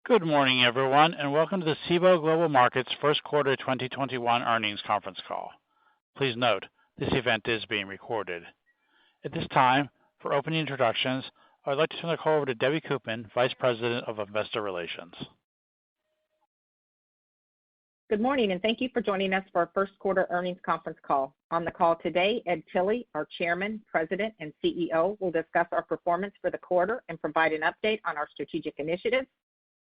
Good morning, everyone, and welcome to the Cboe Global Markets First Quarter 2021 Earnings Conference Call. Please note, this event is being recorded. At this time, for opening introductions, I would like to turn the call over to Debbie Koopman, Vice President of Investor Relations. Good morning, and thank you for joining us for our first quarter earnings conference call. On the call today, Ed Tilly, our Chairman, President, and CEO, will discuss our performance for the quarter and provide an update on our strategic initiatives.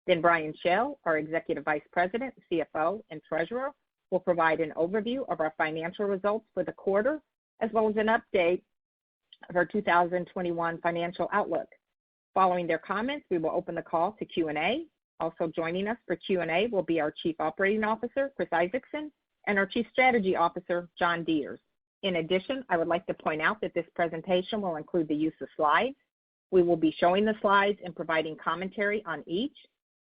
Then Brian Schell, our Executive Vice President, CFO, and Treasurer, will provide an overview of our financial results for the quarter, as well as an update of our 2021 financial outlook. Following their comments, we will open the call to Q&A. Also joining us for Q&A will be our Chief Operating Officer, Chris Isaacson, and our Chief Strategy Officer, John Diers. In addition, I would like to point out that this presentation will include the use of slides. We will be showing the slides and providing commentary on each.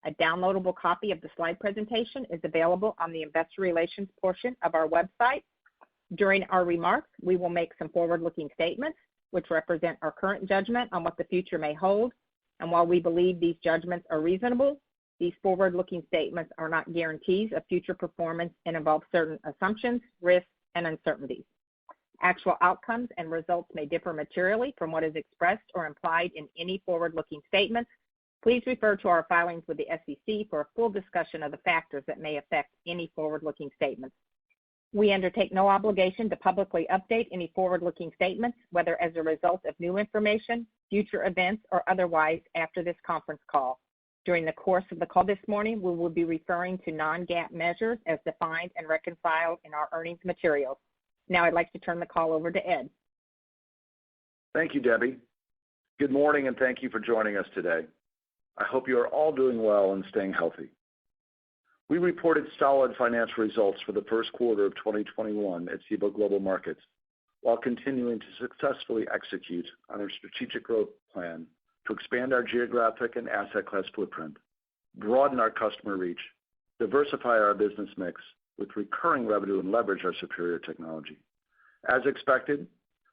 A downloadable copy of the slide presentation is available on the Investor Relations portion of our website. During our remarks, we will make some forward-looking statements, which represent our current judgment on what the future may hold. And while we believe these judgments are reasonable, these forward-looking statements are not guarantees of future performance and involve certain assumptions, risks, and uncertainties. Actual outcomes and results may differ materially from what is expressed or implied in any forward-looking statements. Please refer to our filings with the SEC for a full discussion of the factors that may affect any forward-looking statements. We undertake no obligation to publicly update any forward-looking statements, whether as a result of new information, future events, or otherwise after this conference call. During the course of the call this morning, we will be referring to non-GAAP measures as defined and reconciled in our earnings materials. Now I'd like to turn the call over to Ed. Thank you, Debbie. Good morning, and thank you for joining us today. I hope you are all doing well and staying healthy. We reported solid financial results for the first quarter of 2021 at Cboe Global Markets, while continuing to successfully execute on our strategic growth plan to expand our geographic and asset class footprint, broaden our customer reach, diversify our business mix with recurring revenue, and leverage our superior technology. As expected,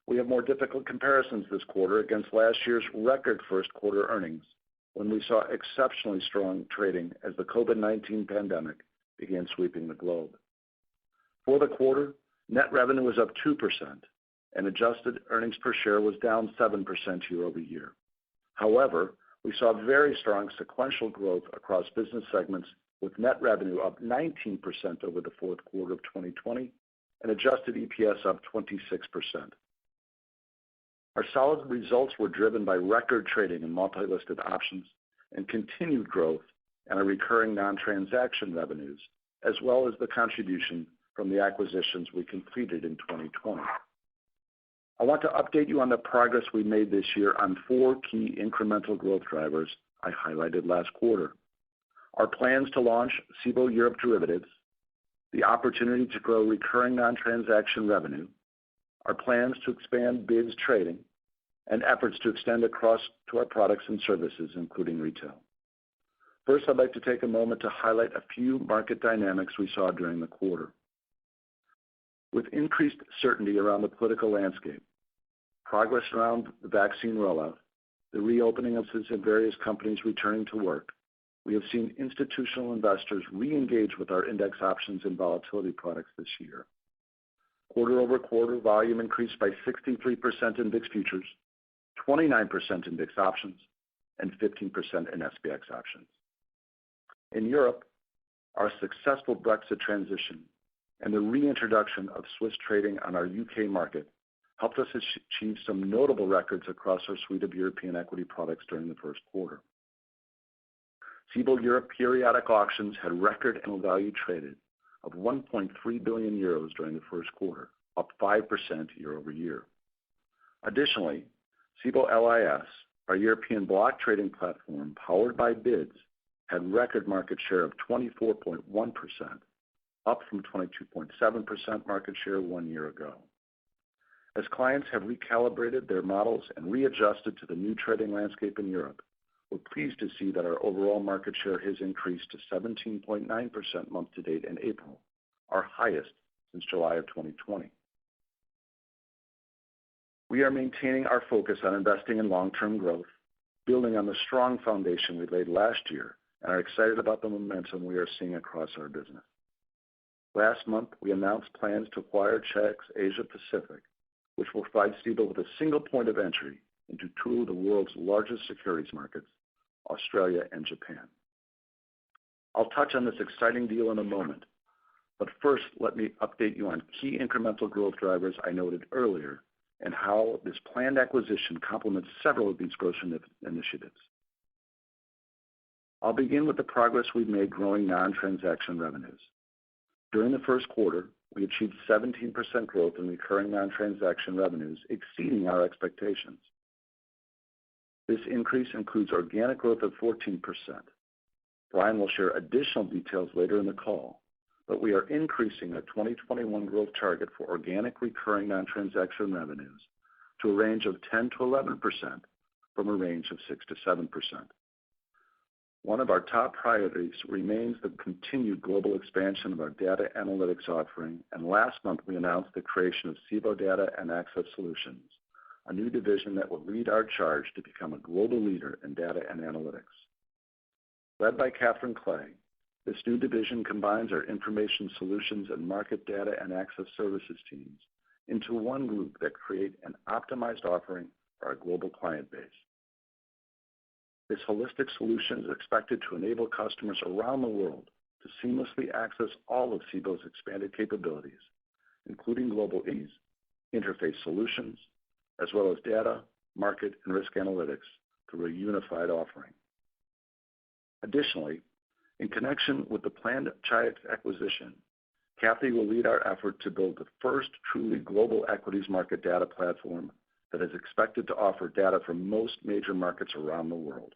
we have more difficult comparisons this quarter against last year's record first quarter earnings, when we saw exceptionally strong trading as the COVID-19 pandemic began sweeping the globe. For the quarter, net revenue was up 2%, and adjusted earnings per share was down 7% year over year. However, we saw very strong sequential growth across business segments, with net revenue up 19% over the fourth quarter of 2020 and adjusted EPS up 26%. Our solid results were driven by record trading in multi-listed options and continued growth in our recurring non-transaction revenues, as well as the contribution from the acquisitions we completed in 2020. I want to update you on the progress we made this year on 4 key incremental growth drivers I highlighted last quarter. Our plans to launch Cboe Europe derivatives, the opportunity to grow recurring non-transaction revenue, our plans to expand BIDS trading, and efforts to extend across to our products and services, including retail. First, I'd like to take a moment to highlight a few market dynamics we saw during the quarter. With increased certainty around the political landscape, progress around the vaccine rollout, the reopening of businesses and various companies returning to work, we have seen institutional investors re-engage with our index options and volatility products this year. Quarter over quarter, volume increased by 63% in VIX futures, 29% in VIX options, and 15% in SPX options. In Europe, our successful Brexit transition and the reintroduction of Swiss trading on our UK market helped us achieve some notable records across our suite of European equity products during the first quarter. Cboe Europe periodic auctions had record annual value traded of 1.3 billion euros during the first quarter, up 5% year over year. Additionally, Cboe LIS, our European block trading platform powered by BIDS, had record market share of 24.1%, up from 22.7% market share 1 year ago. As clients have recalibrated their models and readjusted to the new trading landscape in Europe, we're pleased to see that our overall market share has increased to 17.9% month to date in April, our highest since July of 2020. We are maintaining our focus on investing in long-term growth, building on the strong foundation we laid last year and are excited about the momentum we are seeing across our business. Last month, we announced plans to acquire Chi-X Asia Pacific, which will provide Cboe with a single point of entry into two of the world's largest securities markets, Australia and Japan. I'll touch on this exciting deal in a moment, but first let me update you on key incremental growth drivers I noted earlier and how this planned acquisition complements several of these growth initiatives. I'll begin with the progress we've made growing non-transaction revenues. During the first quarter, we achieved 17% growth in recurring non-transaction revenues, exceeding our expectations. This increase includes organic growth of 14%. Brian will share additional details later in the call, but we are increasing our 2021 growth target for organic recurring non-transaction revenues to a range of 10 to 11% from a range of 6 to 7%. One of our top priorities remains the continued global expansion of our data analytics offering, and last month we announced the creation of Cboe Data and Access Solutions, a new division that will lead our charge to become a global leader in data and analytics. Led by Catherine Clay, this new division combines our information solutions and market data and access services teams into one group that create an optimized offering for our global client base. This holistic solution is expected to enable customers around the world to seamlessly access all of Cboe's expanded capabilities, including global ease, interface solutions, as well as data, market, and risk analytics through a unified offering. Additionally, in connection with the planned Chi-X acquisition, Kathy will lead our effort to build the first truly global equities market data platform that is expected to offer data from most major markets around the world.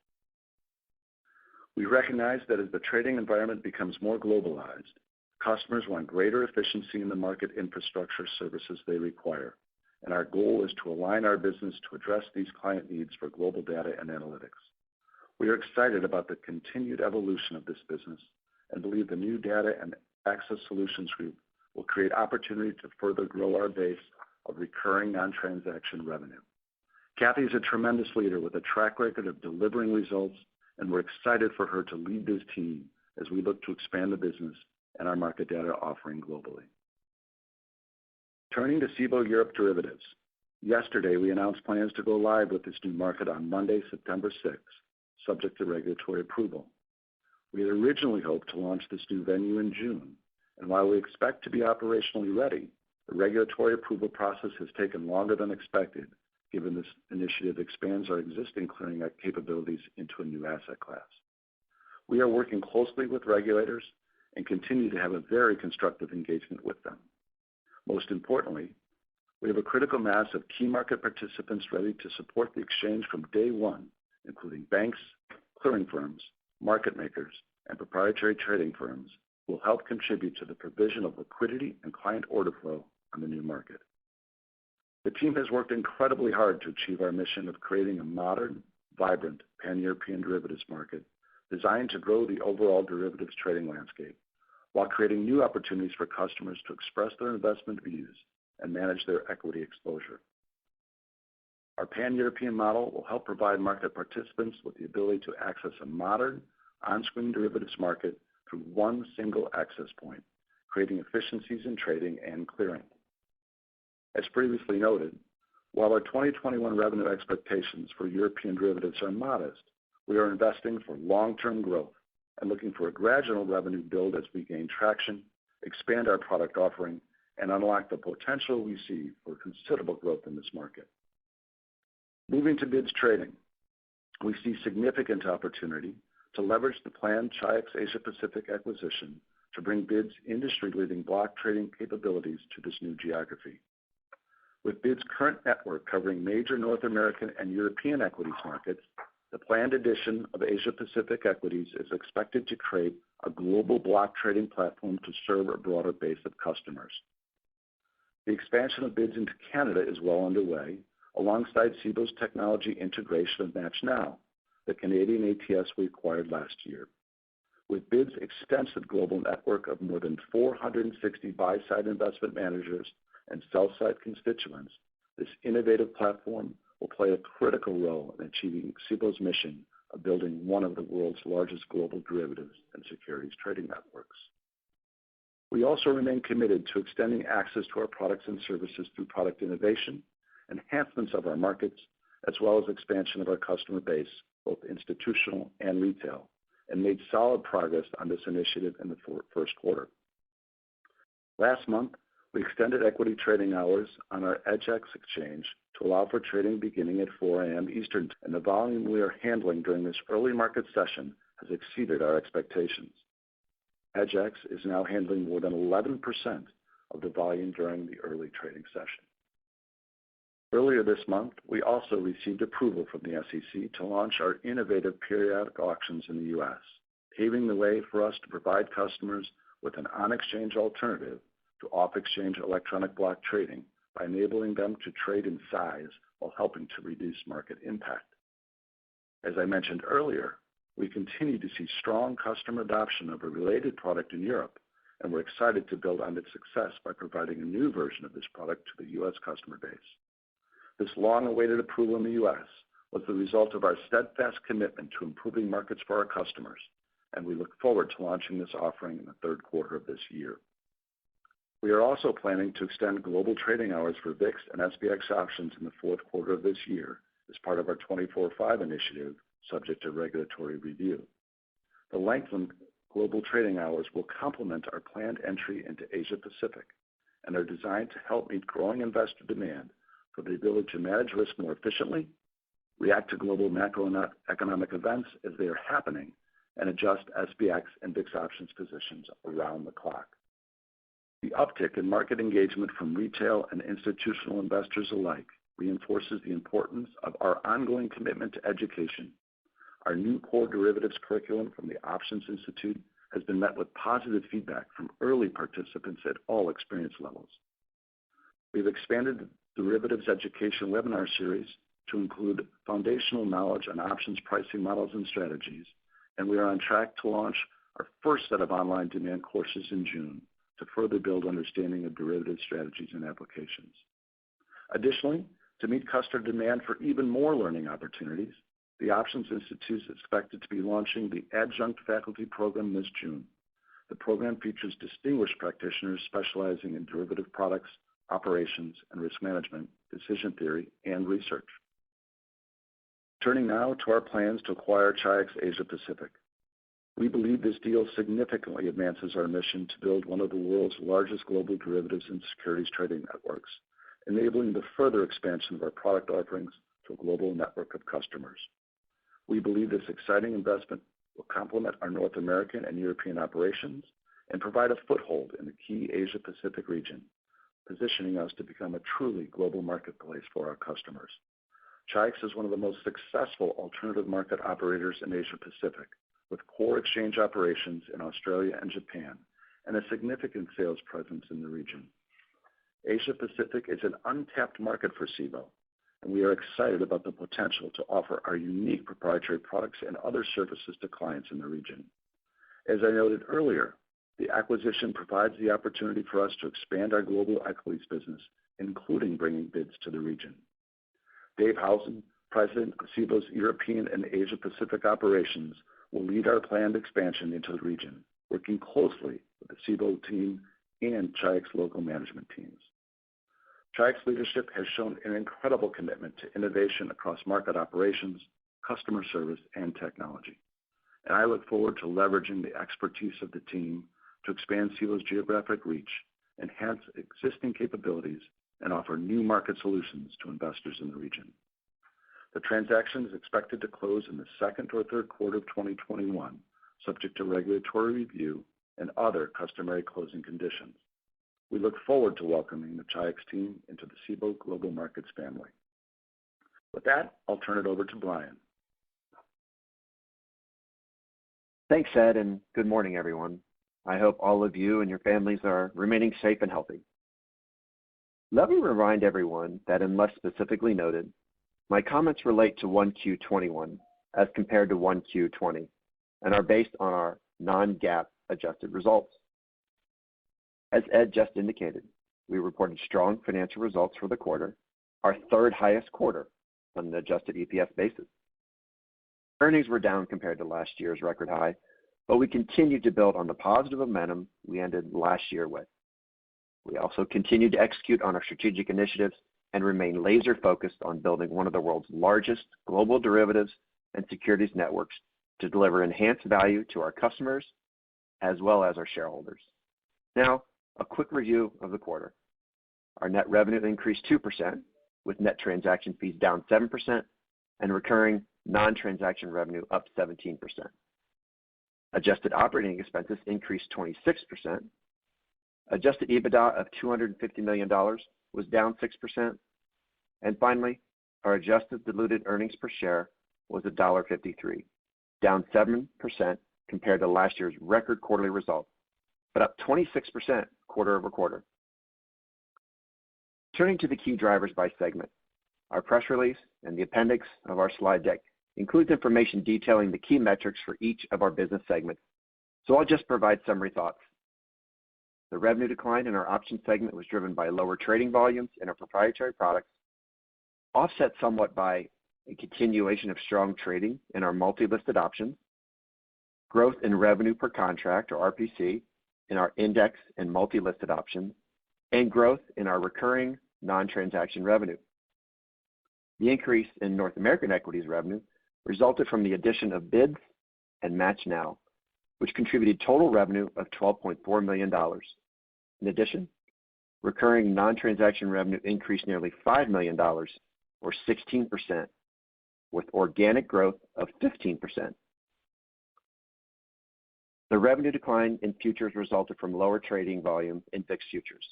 We recognize that as the trading environment becomes more globalized, customers want greater efficiency in the market infrastructure services they require, and our goal is to align our business to address these client needs for global data and analytics. We are excited about the continued evolution of this business and believe the new Data and Access Solutions Group will create opportunity to further grow our base of recurring non-transaction revenue. Kathy is a tremendous leader with a track record of delivering results, and we're excited for her to lead this team as we look to expand the business and our market data offering globally. Turning to Cboe Europe Derivatives, yesterday we announced plans to go live with this new market on Monday, September 6th, subject to regulatory approval. We had originally hoped to launch this new venue in June, and while we expect to be operationally ready, the regulatory approval process has taken longer than expected, given this initiative expands our existing clearing capabilities into a new asset class. We are working closely with regulators and continue to have a very constructive engagement with them. Most importantly, we have a critical mass of key market participants ready to support the exchange from day one, including banks, clearing firms, market makers, and proprietary trading firms who will help contribute to the provision of liquidity and client order flow on the new market. The team has worked incredibly hard to achieve our mission of creating a modern, vibrant, pan-European derivatives market designed to grow the overall derivatives trading landscape while creating new opportunities for customers to express their investment views and manage their equity exposure. Our pan-European model will help provide market participants with the ability to access a modern, on-screen derivatives market through one single access point, creating efficiencies in trading and clearing. As previously noted, while our 2021 revenue expectations for European derivatives are modest, we are investing for long-term growth and looking for a gradual revenue build as we gain traction, expand our product offering, and unlock the potential we see for considerable growth in this market. Moving to BIDS trading, we see significant opportunity to leverage the planned Chi-X Asia Pacific acquisition to bring BIDS industry-leading block trading capabilities to this new geography. With BIDS' current network covering major North American and European equities markets, the planned addition of Asia Pacific equities is expected to create a global block trading platform to serve a broader base of customers. The expansion of BIDS into Canada is well underway, alongside Cboe's technology integration of MatchNow, the Canadian ATS we acquired last year. With BIDS' extensive global network of more than 460 buy-side investment managers and sell-side constituents, this innovative platform will play a critical role in achieving Cboe's mission of building one of the world's largest global derivatives and securities trading networks. We also remain committed to extending access to our products and services through product innovation, enhancements of our markets, as well as expansion of our customer base, both institutional and retail, and made solid progress on this initiative in the first quarter. Last month, we extended equity trading hours on our EDGX exchange to allow for trading beginning at 4 a.m. Eastern, and the volume we are handling during this early market session has exceeded our expectations. EDGX is now handling more than 11% of the volume during the early trading session. Earlier this month, we also received approval from the SEC to launch our innovative periodic auctions in the U.S., paving the way for us to provide customers with an on-exchange alternative to off-exchange electronic block trading by enabling them to trade in size while helping to reduce market impact. As I mentioned earlier, we continue to see strong customer adoption of a related product in Europe, and we're excited to build on its success by providing a new version of this product to the U.S. customer base. This long-awaited approval in the U.S. was the result of our steadfast commitment to improving markets for our customers, and we look forward to launching this offering in the third quarter of this year. We are also planning to extend global trading hours for VIX and SPX options in the fourth quarter of this year as part of our 24/5 initiative, subject to regulatory review. The lengthened global trading hours will complement our planned entry into Asia Pacific and are designed to help meet growing investor demand for the ability to manage risk more efficiently, react to global macroeconomic events as they are happening, and adjust SPX and VIX options positions around the clock. The uptick in market engagement from retail and institutional investors alike reinforces the importance of our ongoing commitment to education. Our new core derivatives curriculum from the Options Institute has been met with positive feedback from early participants at all experience levels. We've expanded the derivatives education webinar series to include foundational knowledge on options pricing models and strategies, and we are on track to launch our first set of online demand courses in June to further build understanding of derivative strategies and applications. Additionally, to meet customer demand for even more learning opportunities, the Options Institute is expected to be launching the Adjunct Faculty Program this June. The program features distinguished practitioners specializing in derivative products, operations, and risk management, decision theory, and research. Turning now to our plans to acquire Chi-X Asia Pacific. We believe this deal significantly advances our mission to build one of the world's largest global derivatives and securities trading networks, enabling the further expansion of our product offerings to a global network of customers. We believe this exciting investment will complement our North American and European operations and provide a foothold in the key Asia Pacific region, positioning us to become a truly global marketplace for our customers. Chi-X is one of the most successful alternative market operators in Asia Pacific, with core exchange operations in Australia and Japan, and a significant sales presence in the region. Asia Pacific is an untapped market for Cboe, and we are excited about the potential to offer our unique proprietary products and other services to clients in the region. As I noted earlier, the acquisition provides the opportunity for us to expand our global equities business, including bringing bids to the region. Dave Howson, President of Cboe's European and Asia Pacific operations, will lead our planned expansion into the region, working closely with the Cboe team and Chi-X local management teams. Chi-X leadership has shown an incredible commitment to innovation across market operations, customer service, and technology. And I look forward to leveraging the expertise of the team to expand Cboe's geographic reach, enhance existing capabilities, and offer new market solutions to investors in the region. The transaction is expected to close in the second or third quarter of 2021, subject to regulatory review and other customary closing conditions. We look forward to welcoming the Chi-X team into the Cboe Global Markets family. With that, I'll turn it over to Brian. Thanks, Ed, and good morning, everyone. I hope all of you and your families are remaining safe and healthy. Let me remind everyone that unless specifically noted, my comments relate to 1Q21 as compared to 1Q20 and are based on our non-GAAP adjusted results. As Ed just indicated, we reported strong financial results for the quarter, our third highest quarter on an adjusted EPS basis. Earnings were down compared to last year's record high, but we continued to build on the positive momentum we ended last year with. We also continued to execute on our strategic initiatives and remain laser-focused on building one of the world's largest global derivatives and securities networks to deliver enhanced value to our customers as well as our shareholders. Now, a quick review of the quarter. Our net revenue increased 2%, with net transaction fees down 7% and recurring non-transaction revenue up 17%. Adjusted operating expenses increased 26%. Adjusted EBITDA of $250 million was down 6%. And finally, our adjusted diluted earnings per share was $1.53, down 7% compared to last year's record quarterly result, but up 26% quarter over quarter. Turning to the key drivers by segment, our press release and the appendix of our slide deck includes information detailing the key metrics for each of our business segments, so I'll just provide summary thoughts. The revenue decline in our options segment was driven by lower trading volumes in our proprietary products, offset somewhat by a continuation of strong trading in our multi-listed options, growth in revenue per contract, or RPC, in our index and multi-listed options, and growth in our recurring non-transaction revenue. The increase in North American equities revenue resulted from the addition of BIDS and MATCHNow, which contributed total revenue of $12.4 million. In addition, recurring non-transaction revenue increased nearly $5 million, or 16%, with organic growth of 15%. The revenue decline in futures resulted from lower trading volume in VIX futures.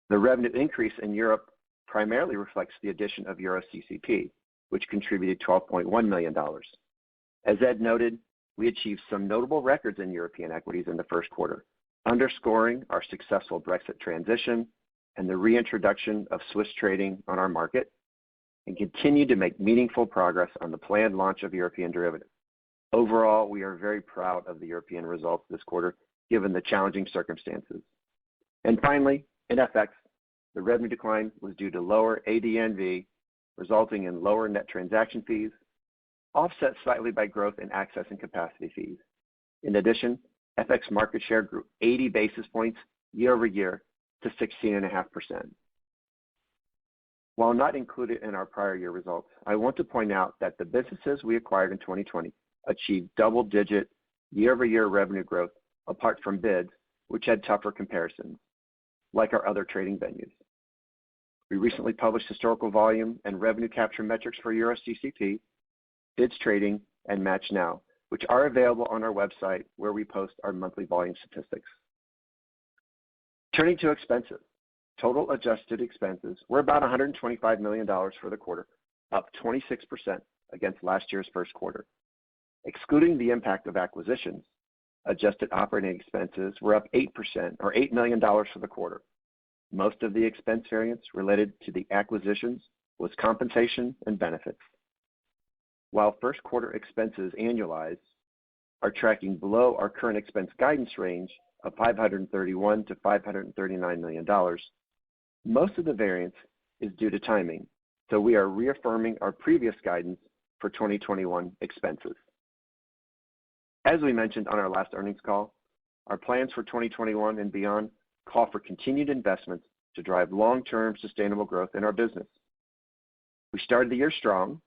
The revenue increase in Europe primarily reflects the addition of EuroCCP, which contributed $12.1 million. As Ed noted, we achieved some notable records in European equities in the first quarter, underscoring our successful Brexit transition and the reintroduction of Swiss trading on our market, and continue to make meaningful progress on the planned launch of European derivatives. Overall, we are very proud of the European results this quarter, given the challenging circumstances. And finally, in FX, the revenue decline was due to lower ADNV, resulting in lower net transaction fees, offset slightly by growth in access and capacity fees. In addition, FX market share grew 80 basis points year over year to 16.5%. While not included in our prior year results, I want to point out that the businesses we acquired in 2020 achieved double-digit year-over-year revenue growth apart from BIDS, which had tougher comparisons, like our other trading venues. We recently published historical volume and revenue capture metrics for EuroCCP, BIDS Trading, and MATCHNow, which are available on our website where we post our monthly volume statistics. Turning to expenses, total adjusted expenses were about $125 million for the quarter, up 26% against last year's first quarter. Excluding the impact of acquisitions, adjusted operating expenses were up 8%, or $8 million for the quarter. Most of the expense variance related to the acquisitions was compensation and benefits. While first quarter expenses annualized are tracking below our current expense guidance range of $531 to $539 million, most of the variance is due to timing, so we are reaffirming our previous guidance for 2021 expenses. As we mentioned on our last earnings call, our plans for 2021 and beyond call for continued investments to drive long-term sustainable growth in our business. We started the year strong,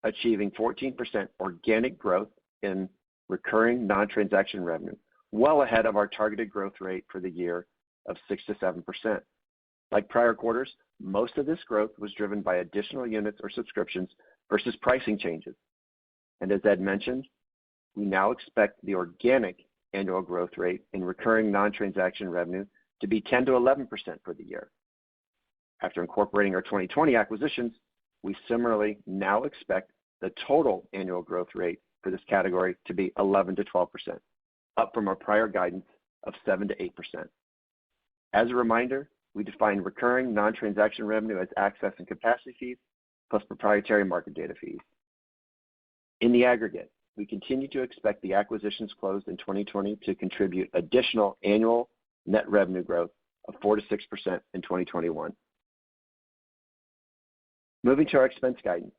achieving 14% organic growth in recurring non-transaction revenue, well ahead of our targeted growth rate for the year of 6 to 7%. Like prior quarters, most of this growth was driven by additional units or subscriptions versus pricing changes. And as Ed mentioned, we now expect the organic annual growth rate in recurring non-transaction revenue to be 10 to 11% for the year. After incorporating our 2020 acquisitions, we similarly now expect the total annual growth rate for this category to be 11 to 12%, up from our prior guidance of 7 to 8%. As a reminder, we define recurring non-transaction revenue as access and capacity fees plus proprietary market data fees. In the aggregate, we continue to expect the acquisitions closed in 2020 to contribute additional annual net revenue growth of 4 to 6% in 2021. Moving to our expense guidance.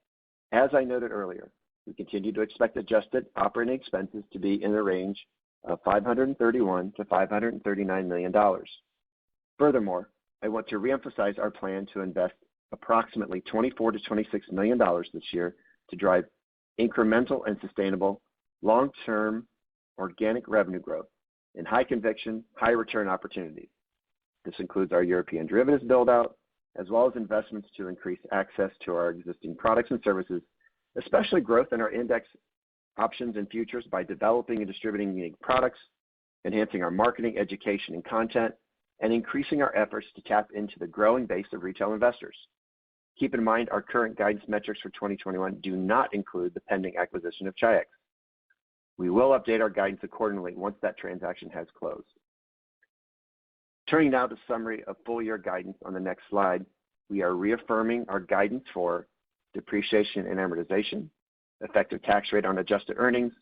As I noted earlier, we continue to expect adjusted operating expenses to be in the range of $531 to $539 million. Furthermore, I want to reemphasize our plan to invest approximately $24 to $26 million this year to drive incremental and sustainable long-term organic revenue growth in high conviction, high return opportunities. This includes our European derivatives build-out, as well as investments to increase access to our existing products and services, especially growth in our index options and futures by developing and distributing unique products, enhancing our marketing, education, and content, and increasing our efforts to tap into the growing base of retail investors. Keep in mind our current guidance metrics for 2021 do not include the pending acquisition of Chi-X. We will update our guidance accordingly once that transaction has closed. Turning now to summary of full year guidance on the next slide, we are reaffirming our guidance for depreciation and amortization, effective tax rate on adjusted earnings,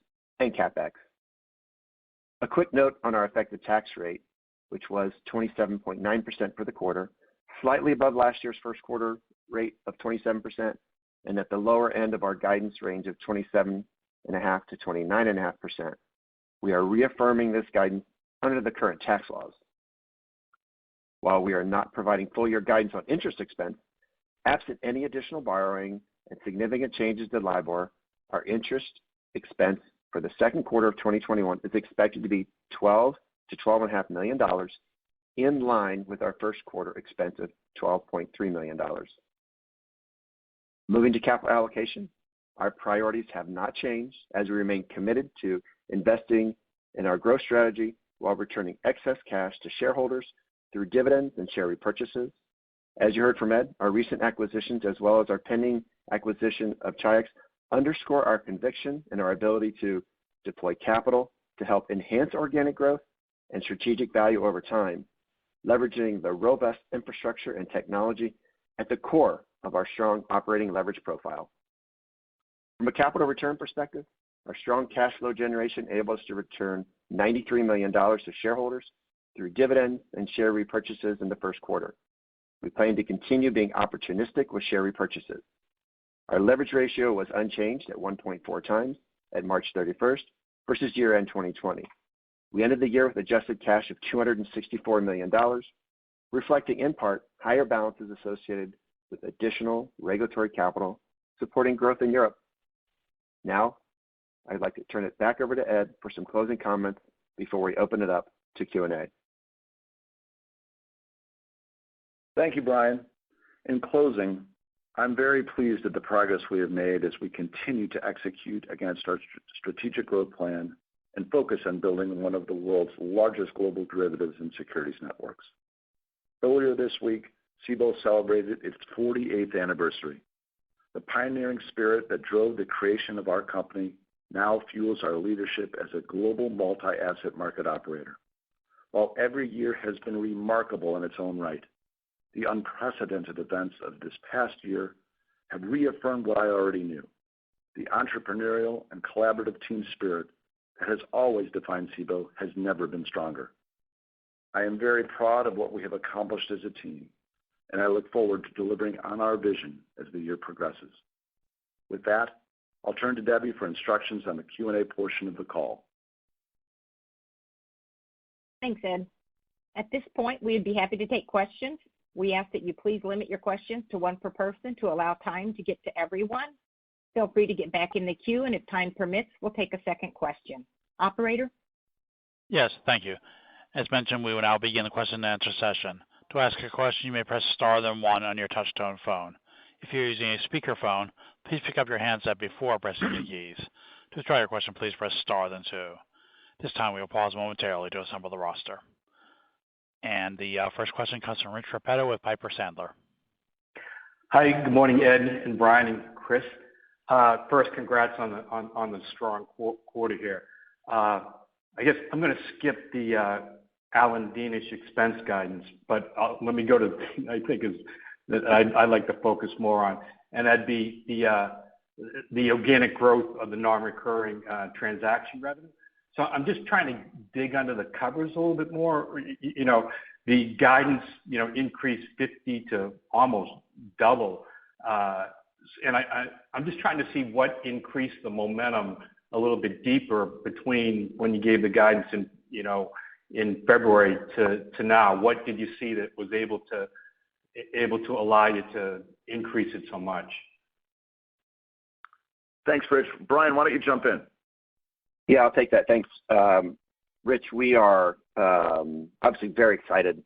and CapEx. A quick note on our effective tax rate, which was 27.9% for the quarter, slightly above last year's first quarter rate of 27%, and at the lower end of our guidance range of 27.5% to 29.5%. We are reaffirming this guidance under the current tax laws. While we are not providing full year guidance on interest expense, absent any additional borrowing and significant changes to LIBOR, our interest expense for the second quarter of 2021 is expected to be $12 to $12.5 million, in line with our first quarter expense of $12.3 million. Moving to capital allocation, our priorities have not changed as we remain committed to investing in our growth strategy while returning excess cash to shareholders through dividends and share repurchases. As you heard from Ed, our recent acquisitions as well as our pending acquisition of Chi-X underscore our conviction and our ability to deploy capital to help enhance organic growth and strategic value over time, leveraging the robust infrastructure and technology at the core of our strong operating leverage profile. From a capital return perspective, our strong cash flow generation enabled us to return $93 million to shareholders through dividends and share repurchases in the first quarter. We plan to continue being opportunistic with share repurchases. Our leverage ratio was unchanged at 1.4 times at March 31st versus year-end 2020. We ended the year with adjusted cash of $264 million, reflecting in part higher balances associated with additional regulatory capital supporting growth in Europe. Now, I'd like to turn it back over to Ed for some closing comments before we open it up to Q&A. Thank you, Brian. In closing, I'm very pleased at the progress we have made as we continue to execute against our strategic growth plan and focus on building one of the world's largest global derivatives and securities networks. Earlier this week, Cboe celebrated its 48th anniversary. The pioneering spirit that drove the creation of our company now fuels our leadership as a global multi-asset market operator. While every year has been remarkable in its own right, the unprecedented events of this past year have reaffirmed what I already knew. The entrepreneurial and collaborative team spirit that has always defined Cboe has never been stronger. I am very proud of what we have accomplished as a team, and I look forward to delivering on our vision as the year progresses. With that, I'll turn to Debbie for instructions on the Q&A portion of the call. Thanks, Ed. At this point, we'd be happy to take questions. We ask that you please limit your questions to one per person to allow time to get to everyone. Feel free to get back in the queue, and if time permits, we'll take a second question. Operator? Yes, thank you. As mentioned, we will now begin the question and answer session. To ask a question, you may press star then one on your touch-tone phone. If you're using a speakerphone, please pick up your handset before pressing the keys. To withdraw your question, please press star then two. This time we will pause momentarily to assemble the roster. And the first question comes from Rich Repetto with Piper Sandler. Hi, good morning, Ed and Brian and Chris. First, congrats on the strong quarter here. I guess I'm going to skip the Alan Deanish expense guidance, but let me go to I think is that I'd like to focus more on, and that'd be the organic growth of the non-recurring transaction revenue. So I'm just trying to dig under the covers a little bit more. You know, the guidance, increased 50 to almost double I'm just trying to see what increased the momentum a little bit deeper between when you gave the guidance in February to now. What did you see that was able to allow you to increase it so much? Thanks, Rich. Brian, why don't you jump in? Yeah, I'll take that. Thanks. Rich, we are obviously very excited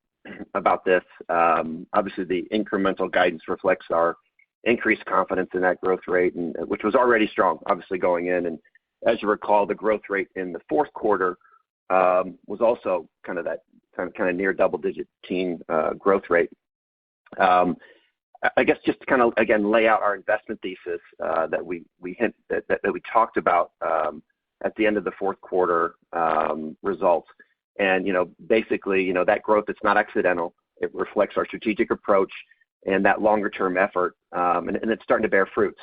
about this. Obviously, the incremental guidance reflects our increased confidence in that growth rate, and which was already strong, obviously, going in. And as you recall, the growth rate in the fourth quarter was also kind of near double-digit teen growth rate. I guess just to kind of, again, lay out our investment thesis that we talked about at the end of the fourth quarter results. And, basically, that growth, it's not accidental. It reflects our strategic approach and that longer-term effort, and it's starting to bear fruits.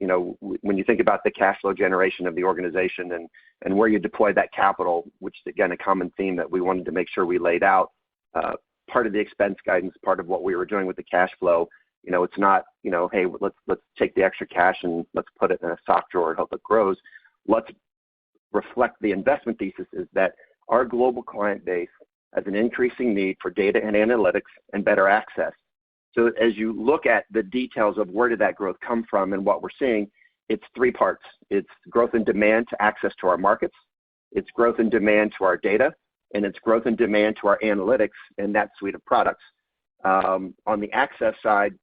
When you think about the cash flow generation of the organization and where you deploy that capital, which is, again, a common theme that we wanted to make sure we laid out, part of the expense guidance, part of what we were doing with the cash flow, it's not, hey, let's take the extra cash and let's put it in a sock drawer and hope it grows. Let's reflect the investment thesis is that our global client base has an increasing need for data and analytics and better access. So as you look at the details of where did that growth come from and what we're seeing, it's three parts. It's growth in demand to access to our markets, it's growth in demand to our data, and it's growth in demand to our analytics and that suite of products. On the access side,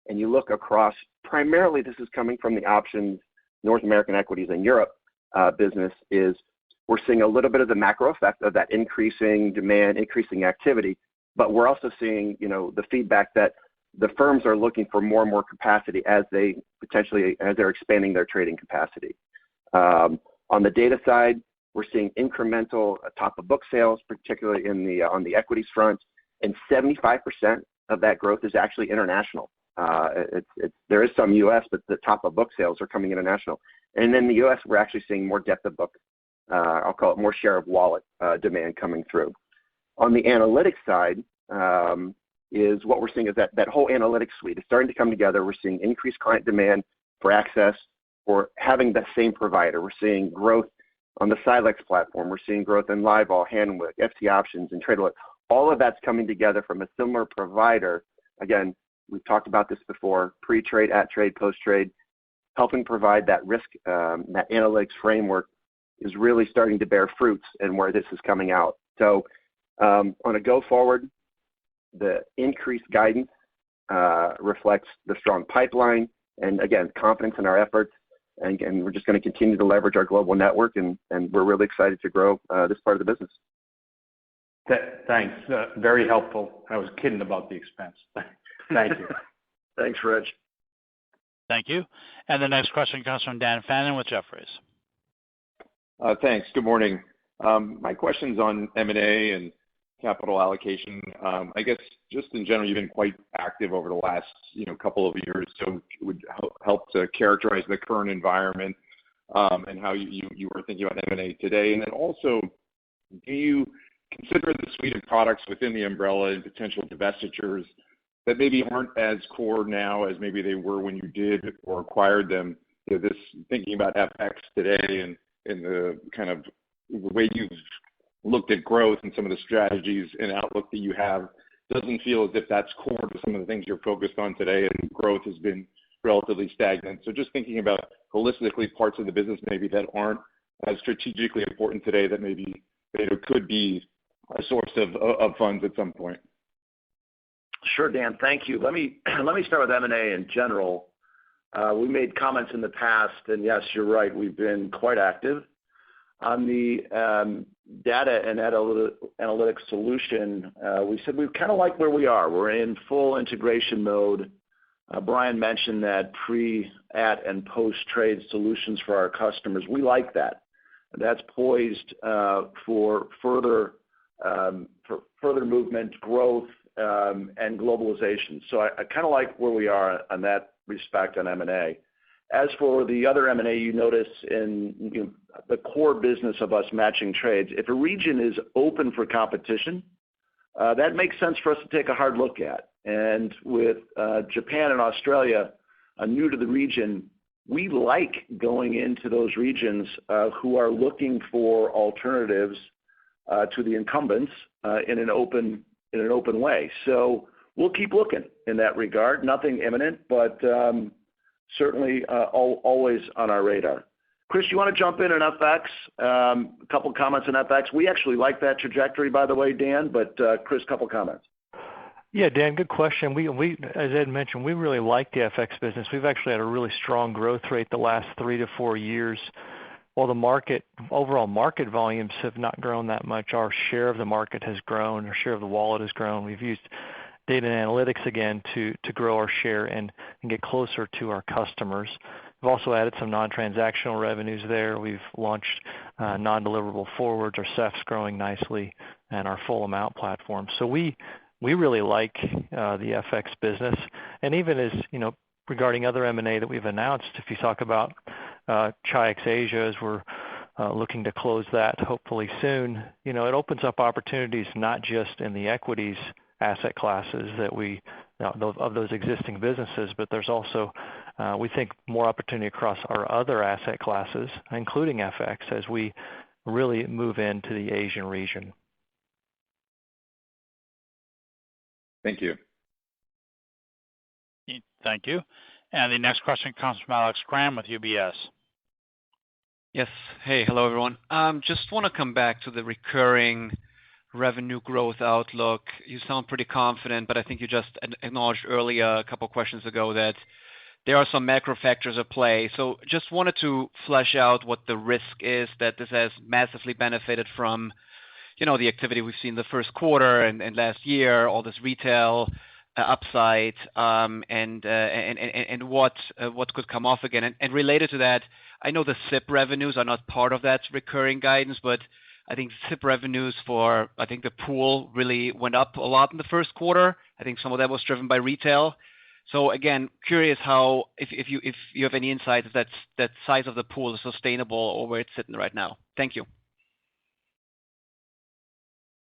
and you look across, primarily this is coming from the options, North American equities and Europe business, is we're seeing a little bit of the macro effect of that increasing demand, increasing activity, but we're also seeing, the feedback that the firms are looking for more and more capacity as they're expanding their trading capacity. On the data side, we're seeing incremental top of book sales, particularly on the equities front, and 75% of that growth is actually international. There is some U.S., but the top of book sales are coming international. And in the U.S., we're actually seeing more depth of book, I'll call it more share of wallet demand coming through. On the analytics side, is what we're seeing is that whole analytics suite is starting to come together. We're seeing increased client demand for access, for having the same provider. We're seeing growth on the Silex platform. We're seeing growth in LiveVol, Hanweck, FT Options, and TradeAlert. All of that's coming together from a similar provider. Again, we've talked about this before, pre-trade, at trade, post-trade, helping provide that risk, that analytics framework is really starting to bear fruits and where this is coming out. So on a go forward, the increased guidance reflects the strong pipeline and, again, confidence in our efforts. And we're just going to continue to leverage our global network, and we're really excited to grow this part of the business. Thanks. Very helpful. I was kidding about the expense. Thank you. Thanks, Rich. Thank you. And the next question comes from Dan Fannon with Jefferies. Thanks. Good morning. My question's on M&A and capital allocation. I guess just in general, you've been quite active over the last couple of years, so it would help to characterize the current environment and how you were thinking about M&A today. And then also, do you consider the suite of products within the umbrella and potential divestitures that maybe aren't as core now as maybe they were when you did or acquired them? This thinking about FX today and the kind of the way you've looked at growth and some of the strategies and outlook that you have doesn't feel as if that's core to some of the things you're focused on today, and growth has been relatively stagnant. So just thinking about holistically parts of the business maybe that aren't as strategically important today that maybe could be a source of funds at some point. Sure, Dan. Thank you. Let me start with M&A in general. We made comments in the past, and yes, you're right. We've been quite active on the data and analytics solution. We said we kind of like where we are. We're in full integration mode. Brian mentioned that pre, at, and post-trade solutions for our customers. We like that. That's poised for further movement, growth, and globalization. So I kind of like where we are on that respect on M&A. As for the other M&A, you notice in the core business of us matching trades, if a region is open for competition, that makes sense for us to take a hard look at. And with Japan and Australia, new to the region, we like going into those regions who are looking for alternatives to the incumbents in an open way. So we'll keep looking in that regard. Nothing imminent, but certainly always on our radar. Chris, you want to jump in on FX? A couple comments on FX. We actually like that trajectory, by the way, Dan, but Chris, couple comments. Yeah, Dan, good question. We, as Ed mentioned, we really like the FX business. We've actually had a really strong growth rate the last 3 to 4 years. While the overall market volumes have not grown that much, our share of the market has grown, our share of the wallet has grown. We've used data and analytics again to grow our share and get closer to our customers. We've also added some non-transactional revenues there. We've launched non-deliverable forwards. Our CEF's growing nicely, and our full amount platform. So we really like the FX business. And even as, regarding other M&A that we've announced, if you talk about Chi-X Asia, as we're looking to close that hopefully soon, it opens up opportunities not just in the equities asset classes that of those existing businesses, but there's also, we think, more opportunity across our other asset classes, including FX, as we really move into the Asian region. Thank you. Thank you. And the next question comes from Alex Kramm with UBS. Yes. Hey, hello, everyone. Just want to come back to the recurring revenue growth outlook. You sound pretty confident, but I think you just acknowledged earlier, a couple of questions ago, that there are some macro factors at play. So just wanted to flesh out what the risk is that this has massively benefited from, the activity we've seen the first quarter and last year, all this retail upside, and what could come off again. And related to that, I know the SIP revenues are not part of that recurring guidance, but I think SIP revenues the pool really went up a lot in the first quarter. I think some of that was driven by retail. So again, curious how, if you have any insight if that size of the pool is sustainable or where it's sitting right now. Thank you.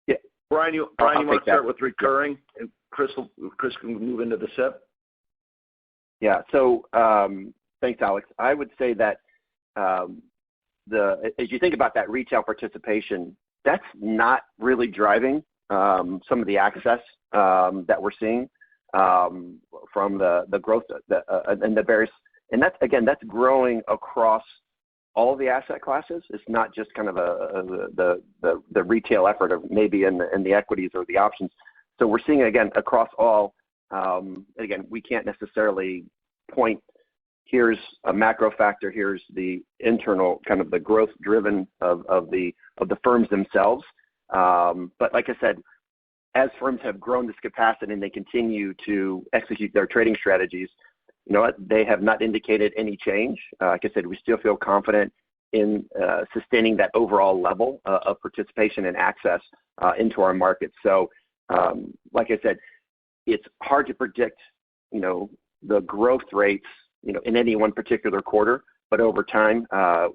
Yeah, Brian, you want to start with recurring, and Chris can move into the SIP. Yeah. So thanks, Alex. I would say that as you think about that retail participation, that's not really driving some of the access that we're seeing from the growth and the various, and that's growing across all of the asset classes. It's not just kind of the retail effort of maybe in the equities or the options. So we're seeing it again across all. Again, we can't necessarily point. Here's a macro factor. Here's the internal kind of the growth driven of the firms themselves. But like I said, as firms have grown this capacity and they continue to execute their trading strategies, they have not indicated any change. Like I said, we still feel confident in sustaining that overall level of participation and access into our markets. So, like I said, it's hard to predict, the growth rates, in any one particular quarter, but over time,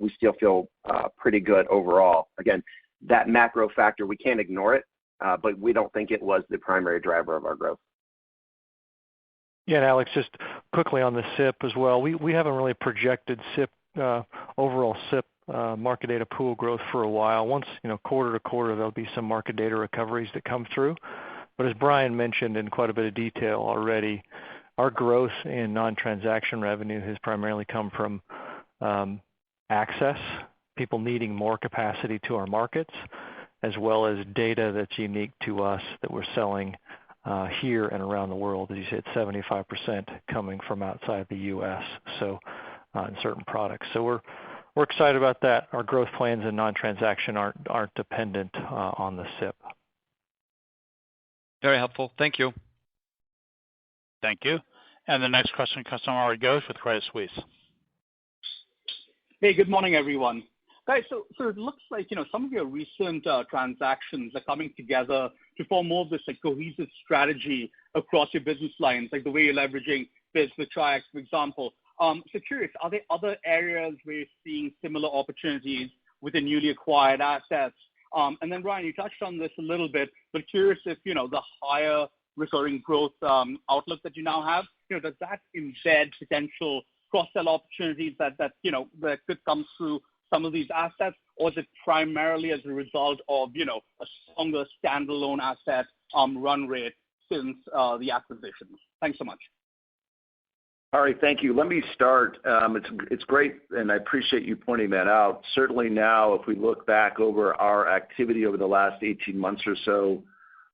we still feel pretty good overall. Again, that macro factor, we can't ignore it, but we don't think it was the primary driver of our growth. Yeah, and Alex, just quickly on the SIP as well. We haven't really projected SIP overall SIP market data pool growth for a while. Once quarter to quarter, there'll be some market data recoveries that come through. But as Brian mentioned in quite a bit of detail already, our growth in non-transaction revenue has primarily come from access, people needing more capacity to our markets, as well as data that's unique to us that we're selling here and around the world. As you said, 75% coming from outside the U.S. So in certain products. So we're excited about that. Our growth plans in non-transaction aren't dependent on the SIP. Very helpful. Thank you. Thank you. And the next question comes from Ari Ghosh with Credit Suisse. Hey, good morning, everyone. Guys, so it looks like, some of your recent transactions are coming together to form more of this cohesive strategy across your business lines, like the way you're leveraging this with Chi-X, for example. So curious, are there other areas where you're seeing similar opportunities with the newly acquired assets? And then, Brian, you touched on this a little bit, but curious if, the higher recurring growth outlook that you now have, does that embed potential cross-sell opportunities that could come through some of these assets, or is it primarily as a result of, a stronger standalone asset run rate since the acquisition? Thanks so much. All right, thank you. Let me start. It's great, and I appreciate you pointing that out. Certainly now, if we look back over our activity over the last 18 months or so,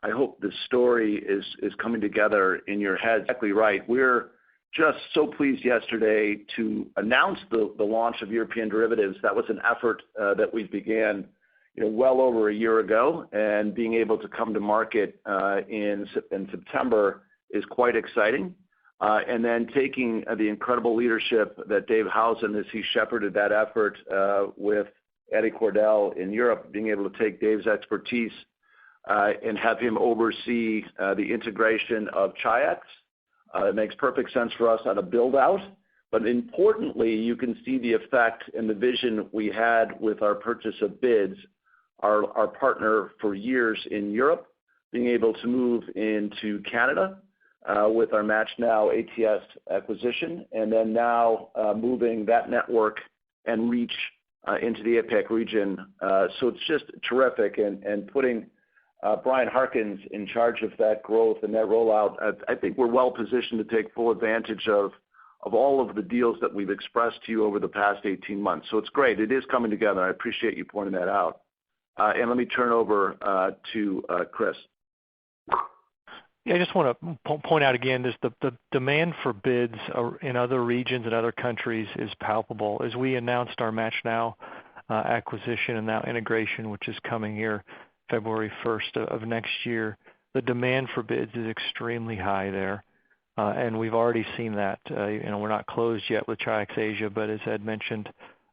I hope the story is coming together in your head. Exactly right. We're just so pleased yesterday to announce the launch of European derivatives. That was an effort that we began well over a year ago, and being able to come to market in September is quite exciting. And then taking the incredible leadership that Dave Housen, as he shepherded that effort with Eddie Cordell in Europe, being able to take Dave's expertise and have him oversee the integration of Chi-X. It makes perfect sense for us on a build-out. But importantly, you can see the effect and the vision we had with our purchase of BIDS, our partner for years in Europe, being able to move into Canada with our MatchNow ATS acquisition, and then now moving that network and reach into the APAC region. So it's just terrific, and putting Brian Harkins in charge of that growth and that rollout, I think we're well positioned to take full advantage of all of the deals that we've expressed to you over the past 18 months. So it's great. It is coming together. I appreciate you pointing that out. And let me turn over to Chris. Yeah, I just want to point out again, the demand for BIDS in other regions and other countries is palpable. As we announced our MatchNow acquisition and now integration, which is coming here February 1st of next year, the demand for BIDS is extremely high there. And we've already seen that. We're not closed yet with Chi-X Asia, but as Ed mentioned,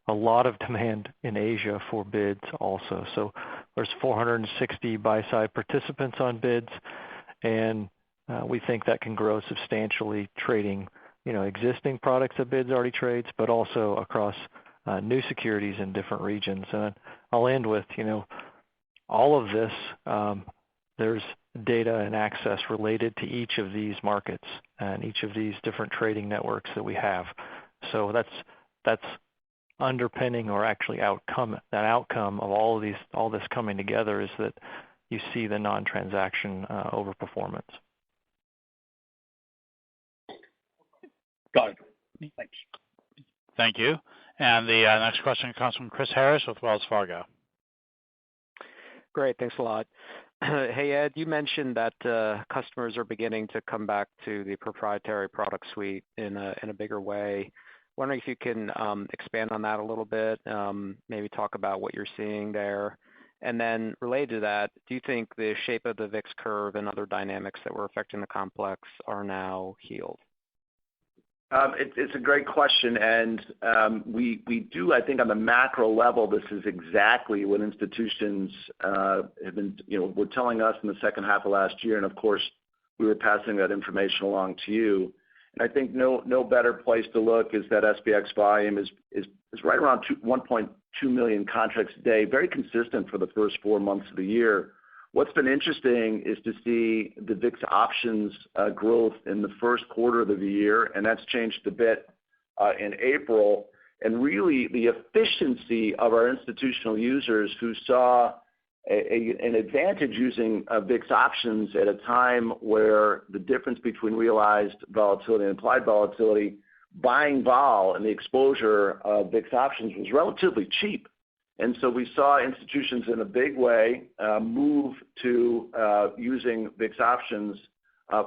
a lot of demand in Asia for BIDS also. So there's 460 buy-side participants on BIDS, and we think that can grow substantially, trading existing products that BIDS already trades, but also across new securities in different regions. And I'll end with, all of this, there's data and access related to each of these markets and each of these different trading networks that we have. So that's underpinning, or actually outcome of all this coming together, is that you see the non-transaction overperformance. Got it. Thanks. Thank you. And the next question comes from Chris Harris with Wells Fargo. Great. Thanks a lot. Hey, Ed, you mentioned that customers are beginning to come back to the proprietary product suite in a bigger way. Wondering if you can expand on that a little bit, maybe talk about what you're seeing there. And then related to that, do you think the shape of the VIX curve and other dynamics that were affecting the complex are now healed? It's a great question, and we do, I think, on the macro level, this is exactly what institutions have been, were telling us in the second half of last year, and of course, we were passing that information along to you. And I think no better place to look is that SPX volume is right around 1.2 million contracts a day, very consistent for the first 4 months of the year. What's been interesting is to see the VIX options growth in the first quarter of the year, and that's changed a bit in April. And really, the efficiency of our institutional users who saw an advantage using VIX options at a time where the difference between realized volatility and implied volatility, buying vol and the exposure of VIX options was relatively cheap. And so we saw institutions in a big way move to using VIX options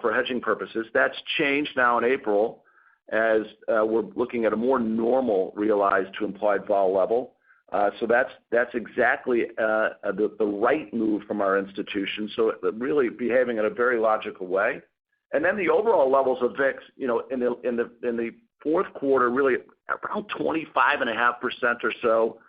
for hedging purposes. That's changed now in April as we're looking at a more normal realized to implied vol level. So that's exactly the right move from our institution. So really behaving in a very logical way. And then the overall levels of VIX, in the fourth quarter, really around 25.5% or so.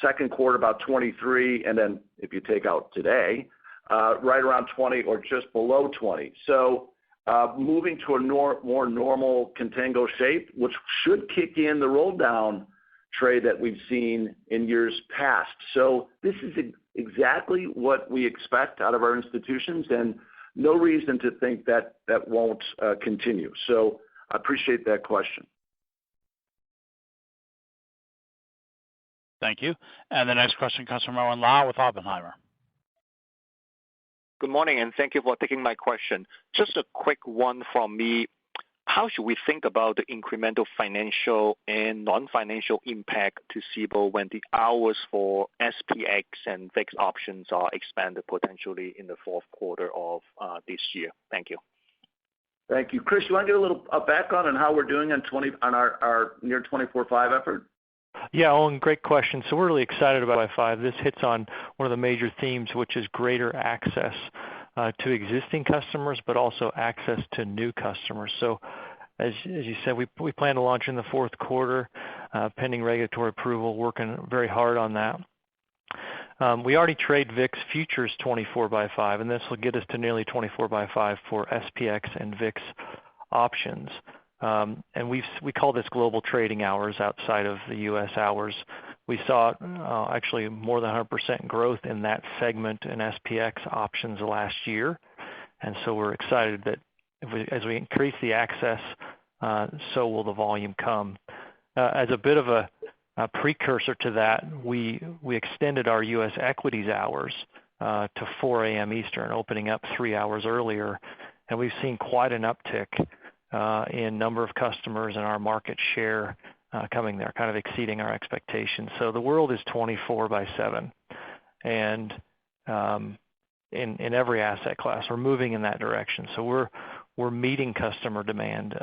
Second quarter about 23, and then if you take out today, right around 20 or just below 20. So moving to a more normal contango shape, which should kick in the roll down trade that we've seen in years past. So this is exactly what we expect out of our institutions, and no reason to think that that won't continue. So I appreciate that question. Thank you. And the next question comes from Owen Lau with Oppenheimer. Good morning, and thank you for taking my question. Just a quick one from me. How should we think about the incremental financial and non-financial impact to Cboe when the hours for SPX and VIX options are expanded potentially in the fourth quarter of this year? Thank you. Thank you. Chris, you want to get a little background on how we're doing on our near 24/5 effort? Yeah, Owen, great question. So we're really excited about Wi-Fi. This hits on one of the major themes, which is greater access to existing customers, but also access to new customers. So as you said, we plan to launch in the fourth quarter, pending regulatory approval, working very hard on that. We already trade VIX futures 24/5, and this will get us to nearly 24/5 for SPX and VIX options. And we call this global trading hours outside of the U.S. hours. We saw actually more than 100% growth in that segment in SPX options last year. And so we're excited that as we increase the access, so will the volume come. As a bit of a precursor to that, we extended our U.S. equities hours to 4 a.m. Eastern, opening up 3 hours earlier. And we've seen quite an uptick in number of customers and our market share coming there, kind of exceeding our expectations. So the world is 24/7, and in every asset class, we're moving in that direction. So we're meeting customer demand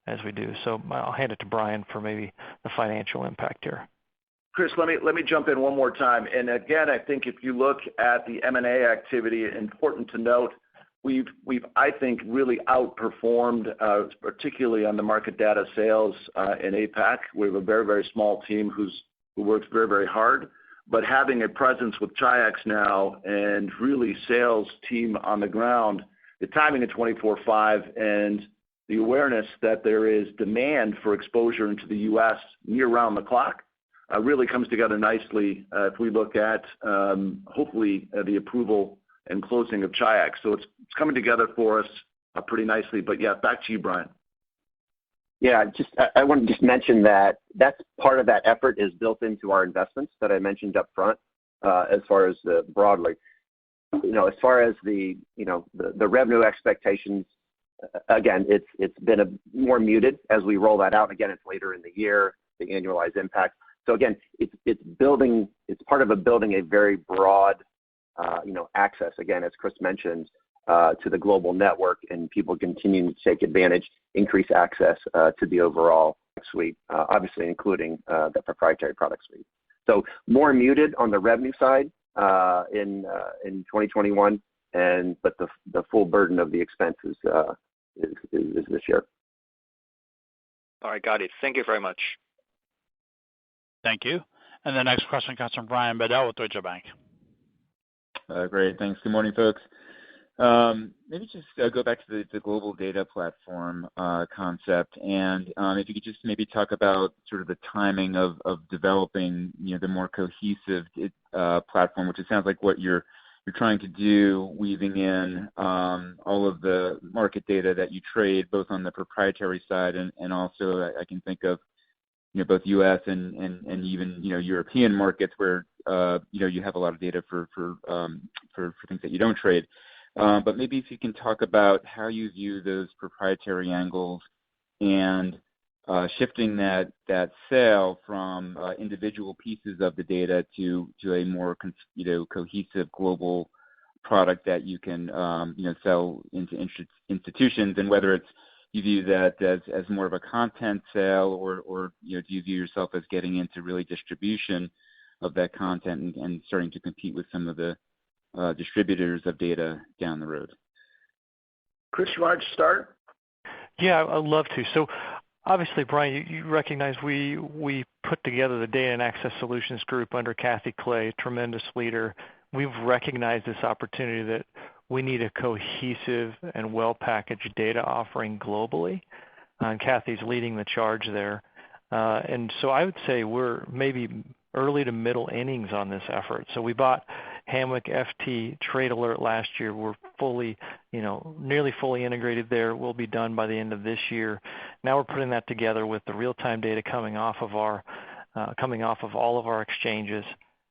as we do. So I'll hand it to Brian for maybe the financial impact here. Chris, let me jump in one more time. And again, I think if you look at the M&A activity, important to note, we've I think really outperformed, particularly on the market data sales in APAC. We have a very, very small team who works very, very hard. But having a presence with Chi-X now and really sales team on the ground, the timing of 24/5 and the awareness that there is demand for exposure into the U.S. near round the clock really comes together nicely if we look at hopefully the approval and closing of Chi-X. So it's coming together for us pretty nicely. But yeah, back to you, Brian. Yeah, I want to just mention that that's part of that effort is built into our investments that I mentioned up front as far as broadly. As far as the revenue expectations, again, it's been more muted as we roll that out. Again, it's later in the year, the annualized impact. So again, it's part of building a very broad access, again, as Chris mentioned, to the global network and people continuing to take advantage, increase access to the overall suite, obviously including the proprietary product suite. So more muted on the revenue side in 2021, but the full burden of the expenses is this year. All right, got it. Thank you very much. Thank you. And the next question comes from Brian Bedell with Deutsche Bank. Great. Thanks. Good morning, folks. Maybe just go back to the global data platform concept, and if you could just maybe talk about sort of the timing of developing the more cohesive platform, which it sounds like what you're trying to do, weaving in all of the market data that you trade, both on the proprietary side and also I can think of both U.S. and even European markets where you have a lot of data for things that you don't trade. But maybe if you can talk about how you view those proprietary angles and shifting that sale from individual pieces of the data to a more cohesive global product that you can sell into institutions, and whether it's you view that as more of a content sale or do you view yourself as getting into really distribution of that content and starting to compete with some of the distributors of data down the road? Chris, you want to start? Yeah, I'd love to. So obviously, Brian, you recognize we put together the Data and Access Solutions Group under Kathy Clay, tremendous leader. We've recognized this opportunity that we need a cohesive and well-packaged data offering globally, and Kathy's leading the charge there. And so I would say we're maybe early to middle innings on this effort. So we bought Hamwick, FT, Trade Alert last year were fully, nearly fully integrated there. Will be done by the end of this year. Now we're putting that together with the real-time data coming off of all of our exchanges.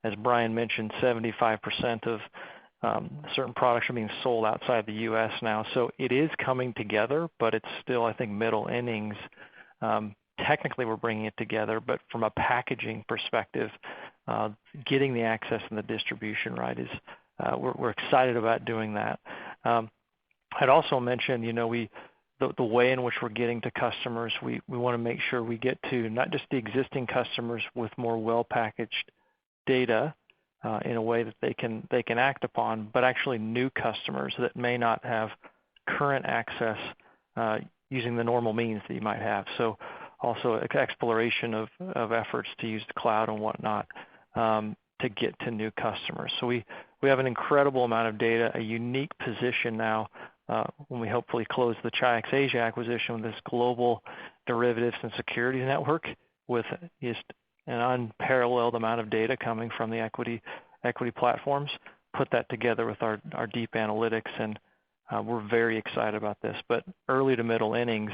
As Brian mentioned, 75% of certain products are being sold outside the U.S. now. So it is coming together, but it's still, I think, middle innings. Technically, we're bringing it together, but from a packaging perspective, getting the access and the distribution right is we're excited about doing that. I'd also mention, the way in which we're getting to customers, we want to make sure we get to not just the existing customers with more well-packaged data in a way that they can act upon, but actually new customers that may not have current access using the normal means that you might have. So also exploration of efforts to use the cloud and whatnot to get to new customers. So we have an incredible amount of data, a unique position now when we hopefully close the Chi-X Asia acquisition with this global derivatives and securities network with just an unparalleled amount of data coming from the equity platforms. Put that together with our deep analytics, and we're very excited about this. But early to middle innings